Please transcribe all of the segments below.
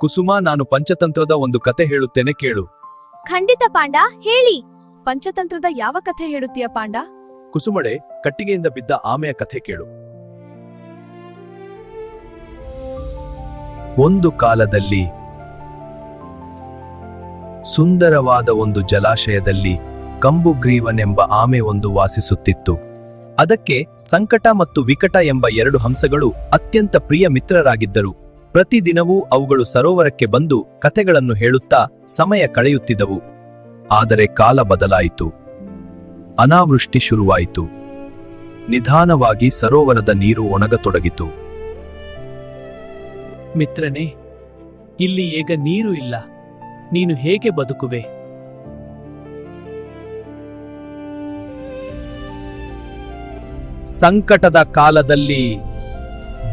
ಕುಸುಮ, ನಾನು ಪಂಚತಂತ್ರದ ಒಂದು ಕತೆ ಹೇಳುತ್ತೇನೆ, ಕೇಳು. ಖಂಡಿತ ಪಾಂಡ, ಹೇಳಿ. ಪಂಚತಂತ್ರದ ಯಾವ ಕಥೆ ಹೇಳುತ್ತೀಯ ಪಾಂಡ? ಕುಸುಮಳೆ, ಕಟ್ಟಿಗೆಯಿಂದ ಬಿದ್ದ ಆಮೆಯ ಕಥೆ ಕೇಳು. ಒಂದು ಕಾಲದಲ್ಲಿ ಸುಂದರವಾದ ಒಂದು ಜಲಾಶಯದಲ್ಲಿ ಕಂಬುಗ್ರೀವನೆಂಬ ಆಮೆ ಒಂದು ವಾಸಿಸುತ್ತಿತ್ತು. ಅದಕ್ಕೆ ಸಂಕಟ ಮತ್ತು ವಿಕಟ ಎಂಬ ಎರಡು ಹಂಸಗಳು ಅತ್ಯಂತ ಪ್ರಿಯ ಮಿತ್ರರಾಗಿದ್ದರು. ಪ್ರತಿದಿನವೂ ಅವುಗಳು ಸರೋವರಕ್ಕೆ ಬಂದು ಕಥೆಗಳನ್ನು ಹೇಳುತ್ತಾ ಸಮಯ ಕಳೆಯುತ್ತಿದ್ದವು. ಆದರೆ ಕಾಲ ಬದಲಾಯಿತು. ಅನಾವೃಷ್ಟಿ ಶುರುವಾಯಿತು. ನಿಧಾನವಾಗಿ ಸರೋವರದ ನೀರು ಒಣಗತೊಡಗಿತು. ಮಿತ್ರನೇ, ಇಲ್ಲಿ ಈಗ ನೀರು ಇಲ್ಲ. ನೀನು ಹೇಗೆ ಬದುಕುವೆ? ಸಂಕಟದ ಕಾಲದಲ್ಲಿ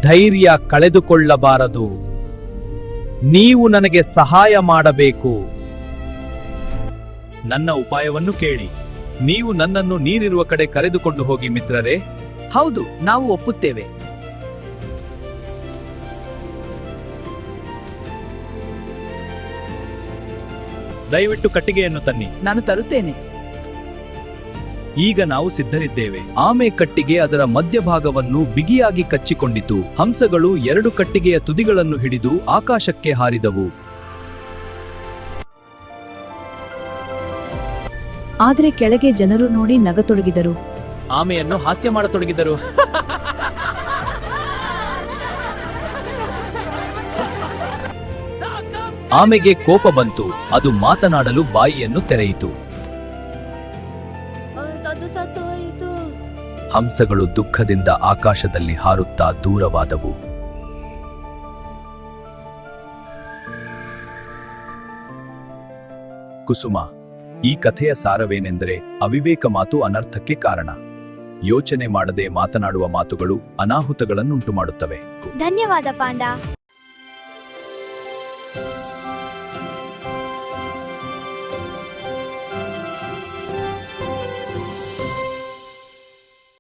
ಧೈರ್ಯ ಕಳೆದುಕೊಳ್ಳಬಾರದು. ನೀವು ನನಗೆ ಸಹಾಯ ಮಾಡಬೇಕು. ನನ್ನ ಉಪಾಯವನ್ನು ಕೇಳಿ. ನೀವು ನನ್ನನ್ನು ನೀರಿರುವ ಕಡೆ ಕರೆದುಕೊಂಡು ಹೋಗಿ ಮಿತ್ರರೇ. ಹೌದು, ನಾವು ಒಪ್ಪುತ್ತೇವೆ. ದಯವಿಟ್ಟು ಕಟ್ಟಿಗೆಯನ್ನು ತನ್ನಿ. ನಾನು ತರುತ್ತೇನೆ. ಈಗ ನಾವು ಸಿದ್ಧರಿದ್ದೇವೆ. ಆಮೆ ಕಟ್ಟಿಗೆ ಅದರ ಮಧ್ಯಭಾಗವನ್ನು ಬಿಗಿಯಾಗಿ ಕಚ್ಚಿಕೊಂಡಿತು. ಹಂಸಗಳು ಎರಡು ಕಟ್ಟಿಗೆಯ ತುದಿಗಳನ್ನು ಹಿಡಿದು ಆಕಾಶಕ್ಕೆ ಹಾರಿದವು. ಆದರೆ ಕೆಳಗೆ ಜನರು ನೋಡಿ ನಗತೊಡಗಿದರು. ಆಮೆಯನ್ನು ಹಾಸ್ಯ ಮಾಡತೊಡಗಿದರು. ಆಮೆಗೆ ಕೋಪ ಬಂತು. ಅದು ಮಾತನಾಡಲು ಬಾಯಿಯನ್ನು ತೆರೆಯಿತು. ಹಂಸಗಳು ದುಃಖದಿಂದ ಆಕಾಶದಲ್ಲಿ ಹಾರುತ್ತಾ ದೂರವಾದವು. ಕುಸುಮ, ಈ ಕಥೆಯ ಸಾರವೇನೆಂದರೆ ಅವಿವೇಕ ಮಾತು ಅನರ್ಥಕ್ಕೆ ಕಾರಣ. ಯೋಚನೆ ಮಾಡದೆ ಮಾತನಾಡುವ ಮಾತುಗಳು ಅನಾಹುತಗಳನ್ನುಂಟು ಮಾಡುತ್ತವೆ. ಧನ್ಯವಾದ ಪಾಂಡ.